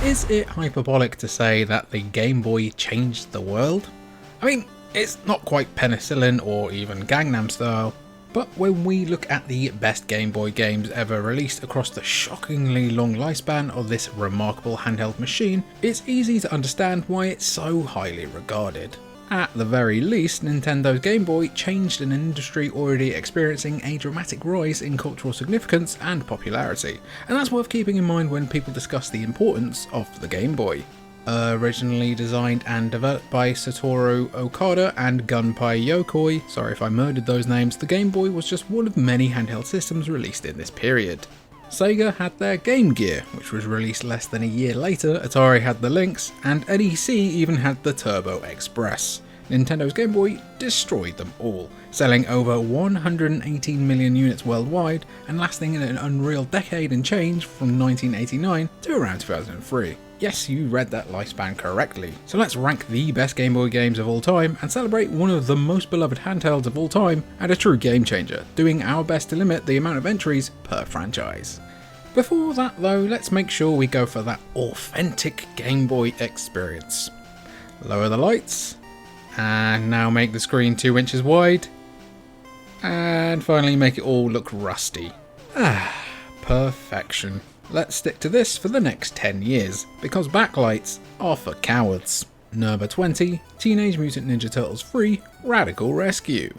Is it hyperbolic to say that the Game Boy changed the world? I mean, it's not quite penicillin or even Gangnam Style, but when we look at the best Game Boy games ever released across the shockingly long lifespan of this remarkable handheld machine, it's easy to understand why it's so highly regarded. At the very least, Nintendo's Game Boy changed an industry already experiencing a dramatic rise in cultural significance and popularity, and that's worth keeping in mind when people discuss the importance of the Game Boy. Originally designed and developed by Satoru Okada and Gunpei Yokoi, sorry if I murdered those names, the Game Boy was just one of many handheld systems released in this period. Sega had their Game Gear, which was released less than a year later, Atari had the Lynx, and NEC even had the Turbo Express. Nintendo's Game Boy destroyed them all, selling over 118 million units worldwide and lasting in an unreal decade and change from 1989 to around 2003. Yes, you read that lifespan correctly. So let's rank the best Game Boy games of all time and celebrate one of the most beloved handhelds of all time and a true game changer, doing our best to limit the amount of entries per franchise. Before that though, let's make sure we go for that authentic Game Boy experience. Lower the lights, and now make the screen 2 inches wide, and finally make it all look rusty. Perfection. Let's stick to this for the next 10 years, because backlights are for cowards. Number 20, Teenage Mutant Ninja Turtles 3 Radical Rescue.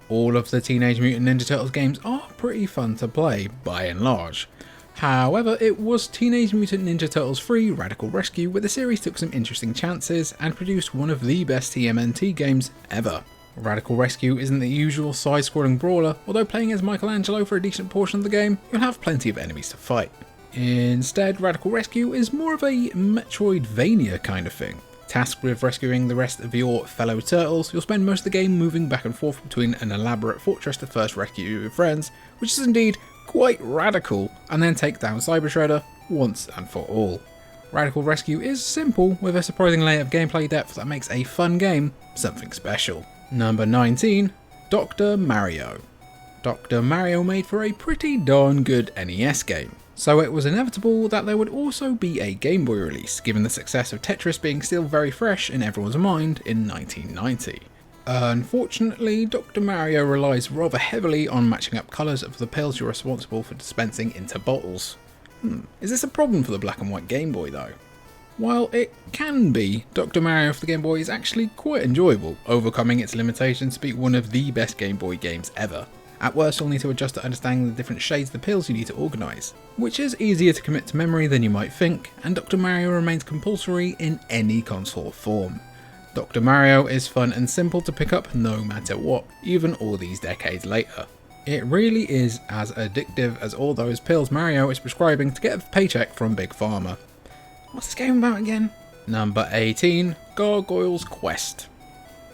All of the Teenage Mutant Ninja Turtles games are pretty fun to play, by and large. However, it was Teenage Mutant Ninja Turtles 3 Radical Rescue where the series took some interesting chances and produced one of the best TMNT games ever. Radical Rescue isn't the usual side-scrolling brawler, although playing as Michelangelo for a decent portion of the game, you'll have plenty of enemies to fight. Instead, Radical Rescue is more of a Metroidvania kind of thing. Tasked with rescuing the rest of your fellow turtles, you'll spend most of the game moving back and forth between an elaborate fortress to first rescue your friends, which is indeed quite radical, and then take down Cyber Shredder once and for all. Radical Rescue is simple, with a surprising layer of gameplay depth that makes a fun game something special. Number 19, Dr. Mario. Dr. Mario made for a pretty darn good NES game, so it was inevitable that there would also be a Game Boy release, given the success of Tetris being still very fresh in everyone's mind in 1990. Unfortunately, Dr. Mario relies rather heavily on matching up colours of the pills you're responsible for dispensing into bottles. Is this a problem for the black and white Game Boy though? While it can be, Dr. Mario for the Game Boy is actually quite enjoyable, overcoming its limitations to be one of the best Game Boy games ever. At worst, you'll need to adjust to understanding the different shades of the pills you need to organise, which is easier to commit to memory than you might think, and Dr. Mario remains compulsory in any console form. Dr. Mario is fun and simple to pick up no matter what, even all these decades later. It really is as addictive as all those pills Mario is prescribing to get a paycheck from Big Pharma. What's this game about again? Number 18, Gargoyle's Quest.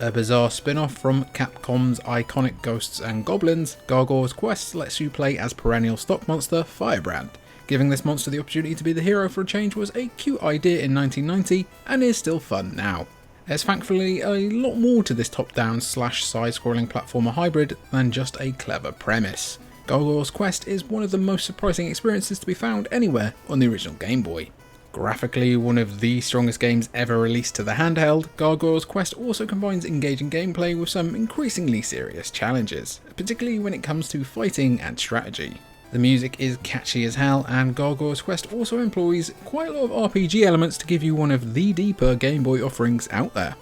A bizarre spin-off from Capcom's iconic Ghosts and Goblins, Gargoyle's Quest lets you play as perennial stock monster Firebrand. Giving this monster the opportunity to be the hero for a change was a cute idea in 1990 and is still fun now. There's thankfully a lot more to this top-down / side-scrolling platformer hybrid than just a clever premise. Gargoyle's Quest is one of the most surprising experiences to be found anywhere on the original Game Boy. Graphically one of the strongest games ever released to the handheld, Gargoyle's Quest also combines engaging gameplay with some increasingly serious challenges, particularly when it comes to fighting and strategy. The music is catchy as hell, and Gargoyle's Quest also employs quite a lot of RPG elements to give you one of the deeper Game Boy offerings out there.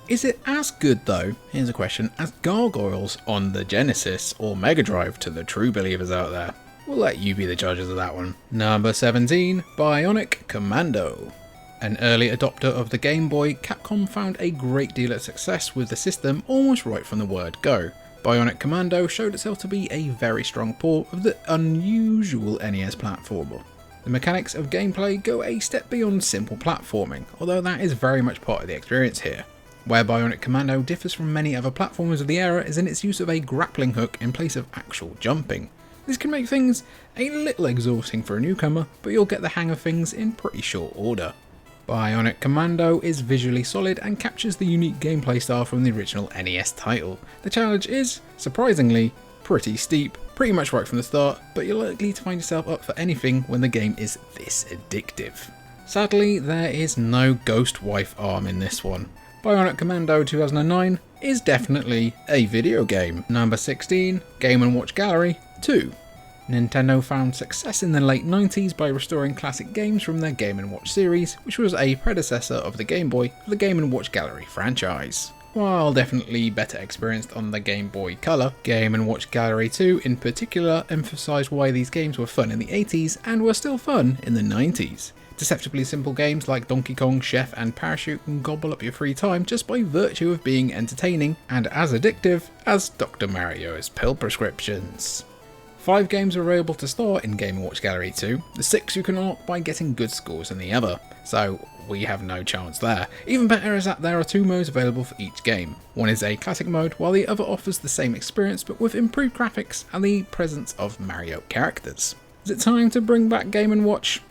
Is it as good though, here's a question, as Gargoyles on the Genesis or Mega Drive to the true believers out there? We'll let you be the judges of that one. Number 17, Bionic Commando. An early adopter of the Game Boy, Capcom found a great deal of success with the system almost right from the word go. Bionic Commando showed itself to be a very strong port of the unusual NES platformer. The mechanics of gameplay go a step beyond simple platforming, although that is very much part of the experience here. Where Bionic Commando differs from many other platformers of the era is in its use of a grappling hook in place of actual jumping. This can make things a little exhausting for a newcomer, but you'll get the hang of things in pretty short order. Bionic Commando is visually solid and captures the unique gameplay style from the original NES title. The challenge is, surprisingly, pretty steep, pretty much right from the start, but you're likely to find yourself up for anything when the game is this addictive. Sadly, there is no Ghost Wife arm in this one. Bionic Commando 2009 is definitely a video game. Number 16, Game & Watch Gallery 2. Nintendo found success in the late 90s by restoring classic games from their Game & Watch series, which was a predecessor of the Game Boy for the Game & Watch Gallery franchise. While definitely better experienced on the Game Boy Color, Game & Watch Gallery 2 in particular emphasised why these games were fun in the 80s and were still fun in the 90s. Deceptively simple games like Donkey Kong, Chef and Parachute can gobble up your free time just by virtue of being entertaining and as addictive as Dr. Mario's pill prescriptions. 5 games are available to start in Game & Watch Gallery 2, the 6 you can unlock by getting good scores in the other, so we have no chance there. Even better is that there are 2 modes available for each game. One is a classic mode, while the other offers the same experience but with improved graphics and the presence of Mario characters. Is it time to bring back Game & Watch?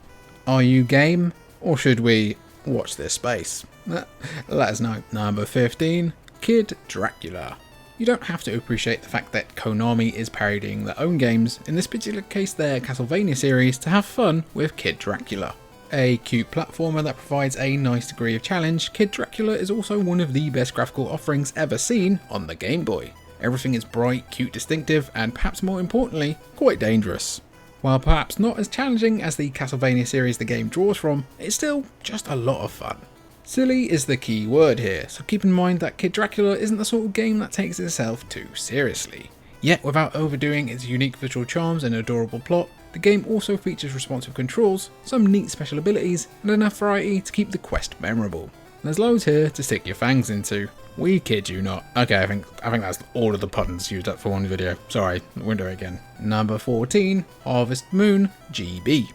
Are you game? Or should we watch this space? Let us know. Number 15, Kid Dracula. You don't have to appreciate the fact that Konami is parodying their own games, in this particular case their Castlevania series, to have fun with Kid Dracula. A cute platformer that provides a nice degree of challenge, Kid Dracula is also one of the best graphical offerings ever seen on the Game Boy. Everything is bright, cute, distinctive, and perhaps more importantly, quite dangerous. While perhaps not as challenging as the Castlevania series the game draws from, it's still just a lot of fun. Silly is the key word here, so keep in mind that Kid Dracula isn't the sort of game that takes itself too seriously. Yet without overdoing its unique visual charms and adorable plot, the game also features responsive controls, some neat special abilities, and enough variety to keep the quest memorable. There's loads here to stick your fangs into. We kid you not. Okay, I think that's all of the puns used up for one video. Sorry, window again. Number 14, Harvest Moon GB.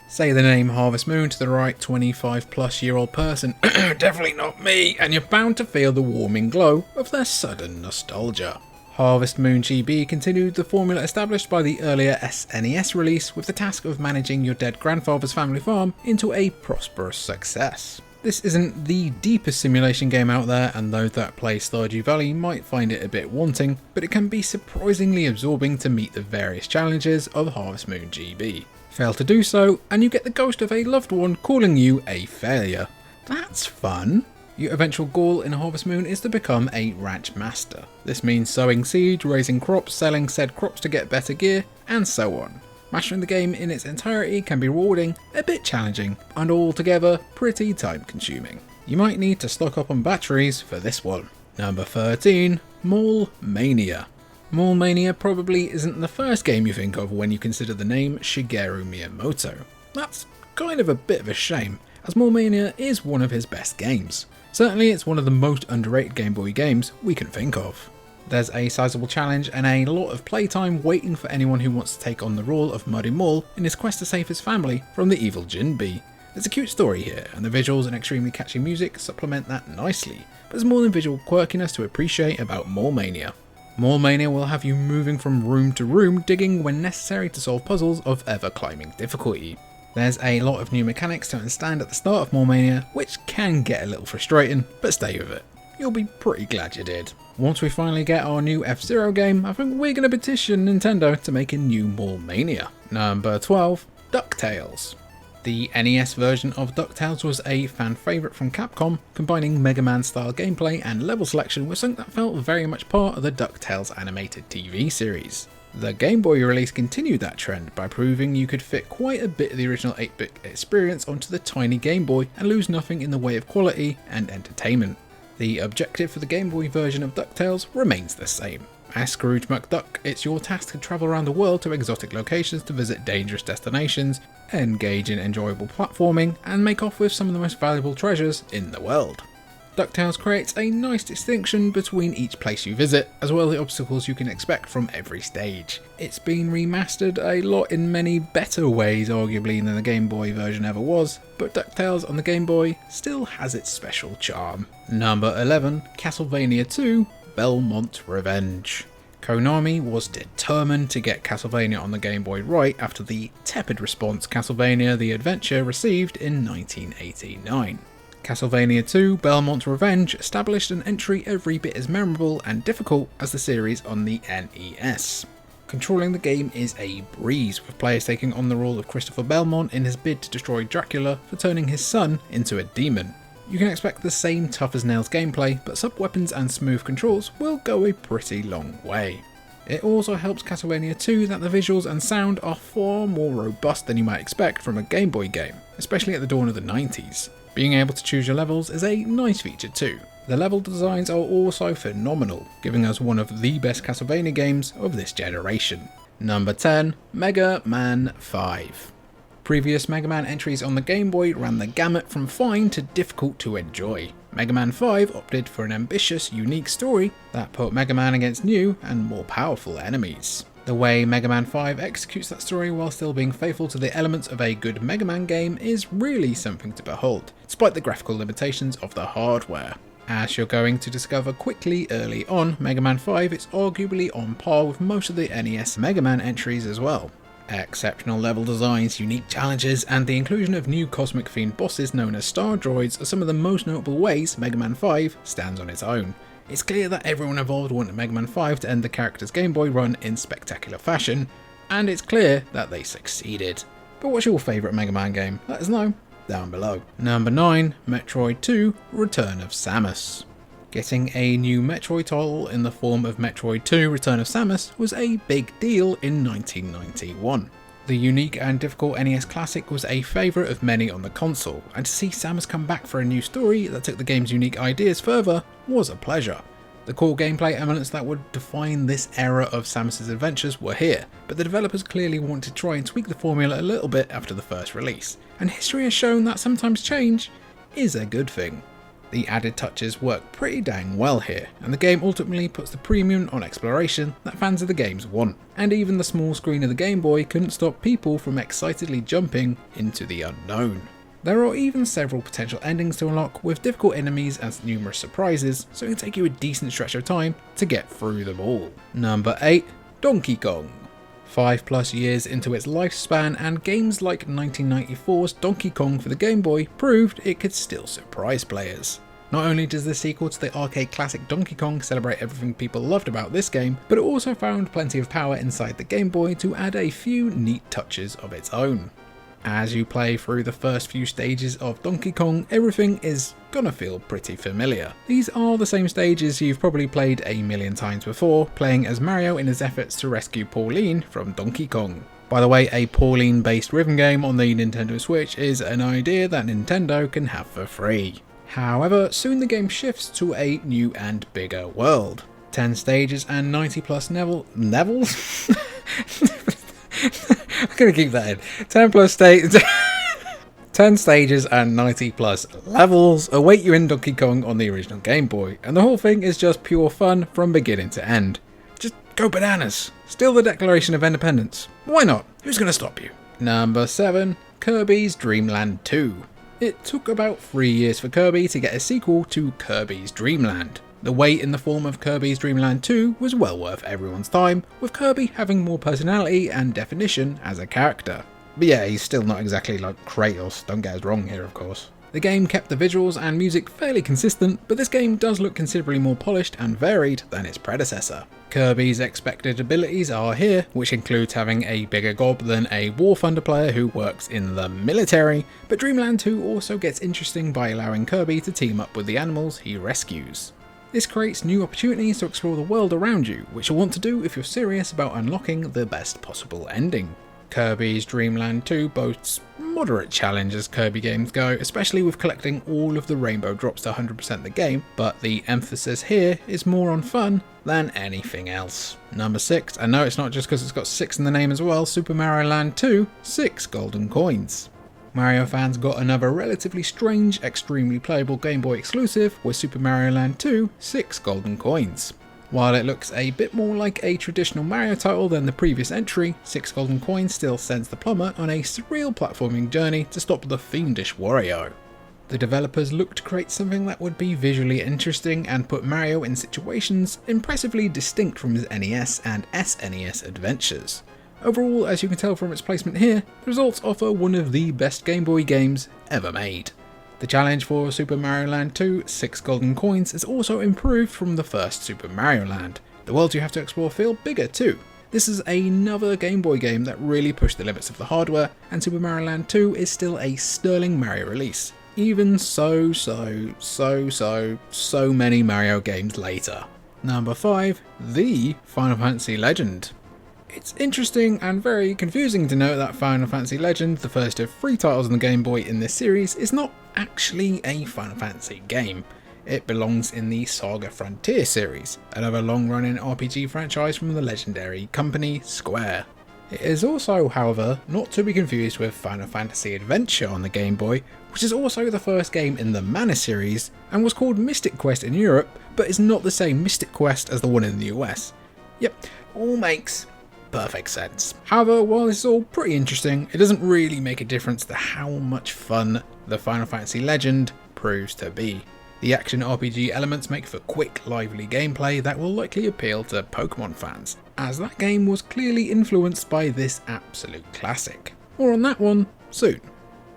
Say the name Harvest Moon to the right 25-plus-year-old person, definitely not me, and you're bound to feel the warming glow of their sudden nostalgia. Harvest Moon GB continued the formula established by the earlier SNES release with the task of managing your dead grandfather's family farm into a prosperous success. This isn't the deepest simulation game out there, and those that play Stardew Valley might find it a bit wanting, but it can be surprisingly absorbing to meet the various challenges of Harvest Moon GB. Fail to do so, and you get the ghost of a loved one calling you a failure. That's fun! Your eventual goal in Harvest Moon is to become a ranch master. This means sowing seed, raising crops, selling said crops to get better gear, and so on. Mastering the game in its entirety can be rewarding, a bit challenging, and altogether pretty time consuming. You might need to stock up on batteries for this one. Number 13, Mall Mania. Mall Mania probably isn't the first game you think of when you consider the name Shigeru Miyamoto. That's kind of a bit of a shame, as Mall Mania is one of his best games. Certainly it's one of the most underrated Game Boy games we can think of. There's a sizable challenge and a lot of playtime waiting for anyone who wants to take on the role of Muddy Mall in his quest to save his family from the evil Jin Bee. There's a cute story here, and the visuals and extremely catchy music supplement that nicely, but there's more than visual quirkiness to appreciate about Mall Mania. Mall Mania will have you moving from room to room, digging when necessary to solve puzzles of ever-climbing difficulty. There's a lot of new mechanics to understand at the start of Mall Mania, which can get a little frustrating, but stay with it. You'll be pretty glad you did. Once we finally get our new F-Zero game, I think we're going to petition Nintendo to make a new Mall Mania. Number 12, DuckTales. The NES version of DuckTales was a fan favourite from Capcom, combining Mega Man style gameplay and level selection with something that felt very much part of the DuckTales animated TV series. The Game Boy release continued that trend by proving you could fit quite a bit of the original 8-bit experience onto the tiny Game Boy and lose nothing in the way of quality and entertainment. The objective for the Game Boy version of DuckTales remains the same. As Scrooge McDuck, it's your task to travel around the world to exotic locations to visit dangerous destinations, engage in enjoyable platforming, and make off with some of the most valuable treasures in the world. DuckTales creates a nice distinction between each place you visit, as well as the obstacles you can expect from every stage. It's been remastered a lot in many better ways arguably than the Game Boy version ever was, but DuckTales on the Game Boy still has its special charm. Number 11, Castlevania 2, Belmont Revenge. Konami was determined to get Castlevania on the Game Boy right after the tepid response Castlevania The Adventure received in 1989. Castlevania 2 Belmont Revenge established an entry every bit as memorable and difficult as the series on the NES. Controlling the game is a breeze, with players taking on the role of Christopher Belmont in his bid to destroy Dracula for turning his son into a demon. You can expect the same tough as nails gameplay, but sub-weapons and smooth controls will go a pretty long way. It also helps Castlevania 2 that the visuals and sound are far more robust than you might expect from a Game Boy game, especially at the dawn of the 90s. Being able to choose your levels is a nice feature too. The level designs are also phenomenal, giving us one of the best Castlevania games of this generation. Number 10, Mega Man 5. Previous Mega Man entries on the Game Boy ran the gamut from fine to difficult to enjoy. Mega Man 5 opted for an ambitious, unique story that put Mega Man against new and more powerful enemies. The way Mega Man 5 executes that story while still being faithful to the elements of a good Mega Man game is really something to behold, despite the graphical limitations of the hardware. As you're going to discover quickly early on, Mega Man 5 is arguably on par with most of the NES Mega Man entries as well. Exceptional level designs, unique challenges, and the inclusion of new Cosmic Fiend bosses known as Star Droids are some of the most notable ways Mega Man 5 stands on its own. It's clear that everyone involved wanted Mega Man 5 to end the character's Game Boy run in spectacular fashion, and it's clear that they succeeded. But what's your favourite Mega Man game? Let us know down below. Number 9, Metroid 2 Return of Samus. Getting a new Metroid title in the form of Metroid 2 Return of Samus was a big deal in 1991. The unique and difficult NES classic was a favourite of many on the console, and to see Samus come back for a new story that took the game's unique ideas further was a pleasure. The core gameplay elements that would define this era of Samus's adventures were here, but the developers clearly wanted to try and tweak the formula a little bit after the first release, and history has shown that sometimes change is a good thing. The added touches work pretty dang well here, and the game ultimately puts the premium on exploration that fans of the games want, and even the small screen of the Game Boy couldn't stop people from excitedly jumping into the unknown. There are even several potential endings to unlock with difficult enemies and numerous surprises, so it can take you a decent stretch of time to get through them all. Number 8, Donkey Kong. 5+ years into its lifespan, and games like 1994's Donkey Kong for the Game Boy proved it could still surprise players. Not only does the sequel to the arcade classic Donkey Kong celebrate everything people loved about this game, but it also found plenty of power inside the Game Boy to add a few neat touches of its own. As you play through the first few stages of Donkey Kong, everything is gonna feel pretty familiar. These are the same stages you've probably played a million times before, playing as Mario in his efforts to rescue Pauline from Donkey Kong. By the way, a Pauline based rhythm game on the Nintendo Switch is an idea that Nintendo can have for free. However, soon the game shifts to a new and bigger world. 10 stages and 90+ levels? I'm gonna keep that in. 10 stages and 90+ levels await you in Donkey Kong on the original Game Boy, and the whole thing is just pure fun from beginning to end. Just go bananas. Steal the Declaration of Independence. Why not? Who's gonna stop you? Number 7, Kirby's Dream Land 2. It took about 3 years for Kirby to get a sequel to Kirby's Dream Land. The wait in the form of Kirby's Dream Land 2 was well worth everyone's time, with Kirby having more personality and definition as a character. But yeah, he's still not exactly like Kratos, don't get us wrong here of course. The game kept the visuals and music fairly consistent, but this game does look considerably more polished and varied than its predecessor. Kirby's expected abilities are here, which includes having a bigger gob than a War Thunder player who works in the military, but Dream Land 2 also gets interesting by allowing Kirby to team up with the animals he rescues. This creates new opportunities to explore the world around you, which you'll want to do if you're serious about unlocking the best possible ending. Kirby's Dream Land 2 boasts moderate challenge as Kirby games go, especially with collecting all of the rainbow drops to 100% the game, but the emphasis here is more on fun than anything else. Number 6, and no, it's not just because it's got 6 in the name as well, Super Mario Land 2, 6 golden coins. Mario fans got another relatively strange, extremely playable Game Boy exclusive with Super Mario Land 2, 6 golden coins. While it looks a bit more like a traditional Mario title than the previous entry, 6 golden coins still sends the plumber on a surreal platforming journey to stop the fiendish Wario. The developers looked to create something that would be visually interesting and put Mario in situations impressively distinct from his NES and SNES adventures. Overall, as you can tell from its placement here, the results offer one of the best Game Boy games ever made. The challenge for Super Mario Land 2, 6 golden coins, is also improved from the first Super Mario Land. The worlds you have to explore feel bigger too, This is another Game Boy game that really pushed the limits of the hardware, and Super Mario Land 2 is still a sterling Mario release, even so many Mario games later. Number 5, the Final Fantasy Legend. It's interesting and very confusing to note that Final Fantasy Legend, the first of 3 titles on the Game Boy in this series, is not actually a Final Fantasy game. It belongs in the Saga Frontier series, another long-running RPG franchise from the legendary company Square. It is also, however, not to be confused with Final Fantasy Adventure on the Game Boy, which is also the first game in the Mana series and was called Mystic Quest in Europe, but is not the same Mystic Quest as the one in the US. Yep, all makes perfect sense. However, while this is all pretty interesting, it doesn't really make a difference to how much fun the Final Fantasy Legend proves to be. The action RPG elements make for quick, lively gameplay that will likely appeal to Pokemon fans, as that game was clearly influenced by this absolute classic. More on that one soon.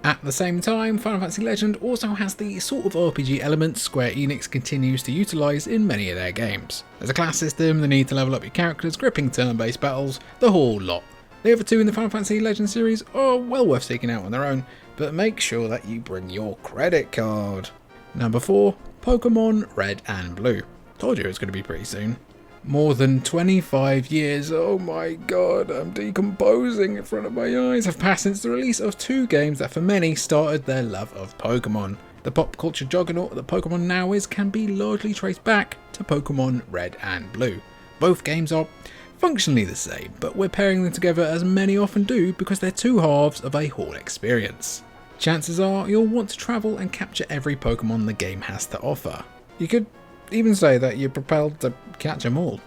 At the same time, Final Fantasy Legend also has the sort of RPG elements Square Enix continues to utilise in many of their games. There's a class system, the need to level up your characters, gripping turn-based battles, the whole lot. The other two in the Final Fantasy Legend series are well worth seeking out on their own, but make sure that you bring your credit card. Number 4, Pokemon Red and Blue. Told you it was going to be pretty soon. More than 25 years, oh my god, I'm decomposing in front of my eyes, have passed since the release of 2 games that for many started their love of Pokemon. The pop culture juggernaut that Pokemon now is can be largely traced back to Pokemon Red and Blue. Both games are functionally the same, but we're pairing them together as many often do because they're 2 halves of a whole experience. Chances are you'll want to travel and capture every Pokemon the game has to offer. You could even say that you're propelled to catch them all.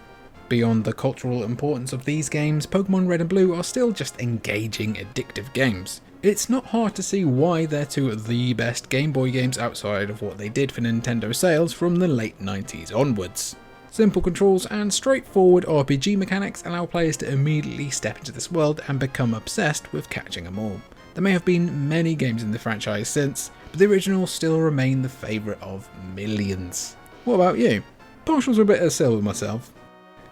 Beyond the cultural importance of these games, Pokemon Red and Blue are still just engaging, addictive games. It's not hard to see why they're 2 of the best Game Boy games outside of what they did for Nintendo sales from the late 90s onwards. Simple controls and straightforward RPG mechanics allow players to immediately step into this world and become obsessed with catching them all. There may have been many games in the franchise since, but the originals still remain the favourite of millions. What about you? Partial's a bit of silver myself.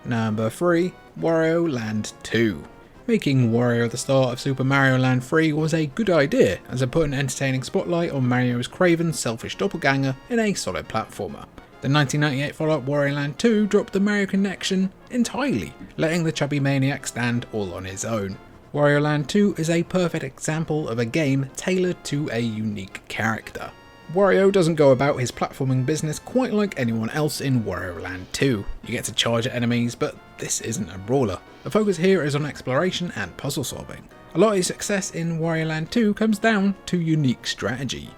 Number 3, Wario Land 2. Making Wario the star of Super Mario Land 3 was a good idea, as it put an entertaining spotlight on Mario's craven, selfish doppelganger in a solid platformer. The 1998 follow-up Wario Land 2 dropped the Mario connection entirely, letting the chubby maniac stand all on his own. Wario Land 2 is a perfect example of a game tailored to a unique character. Wario doesn't go about his platforming business quite like anyone else in Wario Land 2. You get to charge at enemies, but this isn't a brawler. The focus here is on exploration and puzzle solving. A lot of his success in Wario Land 2 comes down to unique strategy.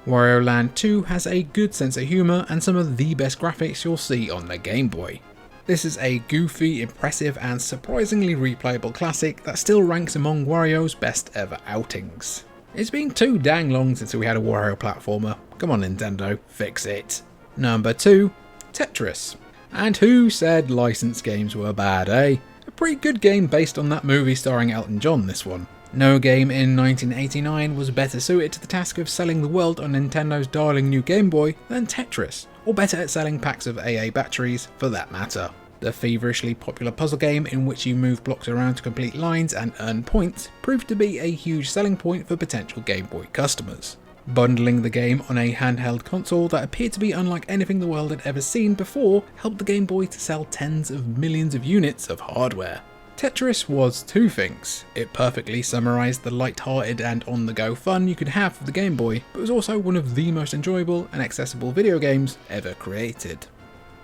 Wario Land 2 has a good sense of humour and some of the best graphics you'll see on the Game Boy. This is a goofy, impressive and surprisingly replayable classic that still ranks among Wario's best ever outings. It's been too dang long since we had a Wario platformer. Come on Nintendo, fix it. Number 2, Tetris. And who said licensed games were bad, eh? A pretty good game based on that movie starring Elton John, this one. No game in 1989 was better suited to the task of selling the world on Nintendo's darling new Game Boy than Tetris, or better at selling packs of AA batteries for that matter. The feverishly popular puzzle game in which you move blocks around to complete lines and earn points proved to be a huge selling point for potential Game Boy customers. Bundling the game on a handheld console that appeared to be unlike anything the world had ever seen before helped the Game Boy to sell tens of millions of units of hardware. Tetris was 2 things. It perfectly summarised the light-hearted and on-the-go fun you could have with the Game Boy, but was also one of the most enjoyable and accessible video games ever created.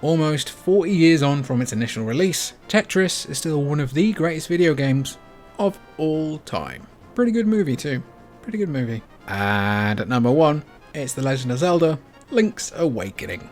Almost 40 years on from its initial release, Tetris is still one of the greatest video games of all time. Pretty good movie too. Pretty good movie. And at number 1, it's The Legend of Zelda: Link's Awakening.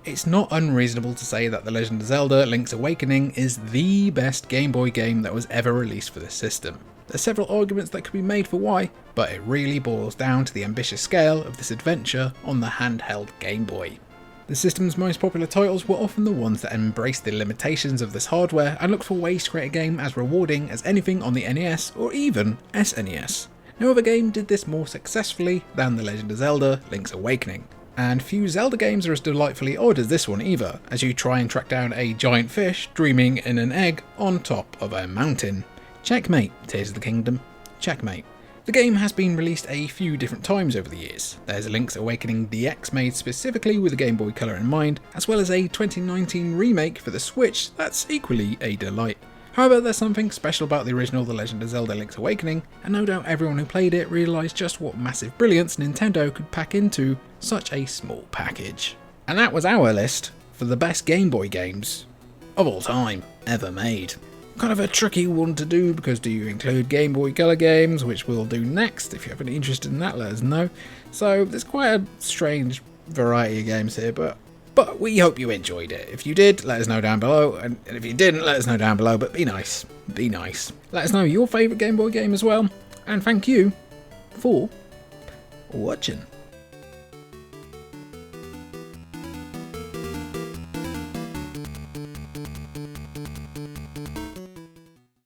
It's not unreasonable to say that The Legend of Zelda: Link's Awakening is the best Game Boy game that was ever released for this system. There's several arguments that could be made for why, but it really boils down to the ambitious scale of this adventure on the handheld Game Boy. The system's most popular titles were often the ones that embraced the limitations of this hardware and looked for ways to create a game as rewarding as anything on the NES or even SNES. No other game did this more successfully than The Legend of Zelda: Link's Awakening. And few Zelda games are as delightfully odd as this one either, as you try and track down a giant fish dreaming in an egg on top of a mountain. Checkmate, Tears of the Kingdom. Checkmate. The game has been released a few different times over the years. There's a Link's Awakening DX made specifically with the Game Boy Color in mind, as well as a 2019 remake for the Switch that's equally a delight. However, there's something special about the original The Legend of Zelda Link's Awakening, and no doubt everyone who played it realised just what massive brilliance Nintendo could pack into such a small package. And that was our list for the best Game Boy games of all time ever made. Kind of a tricky one to do, because do you include Game Boy Color games, which we'll do next. If you have any interest in that, let us know. So there's quite a strange variety of games here, but we hope you enjoyed it. If you did, let us know down below, and if you didn't, let us know down below, but be nice. Be nice. Let us know your favourite Game Boy game as well, and thank you for watching.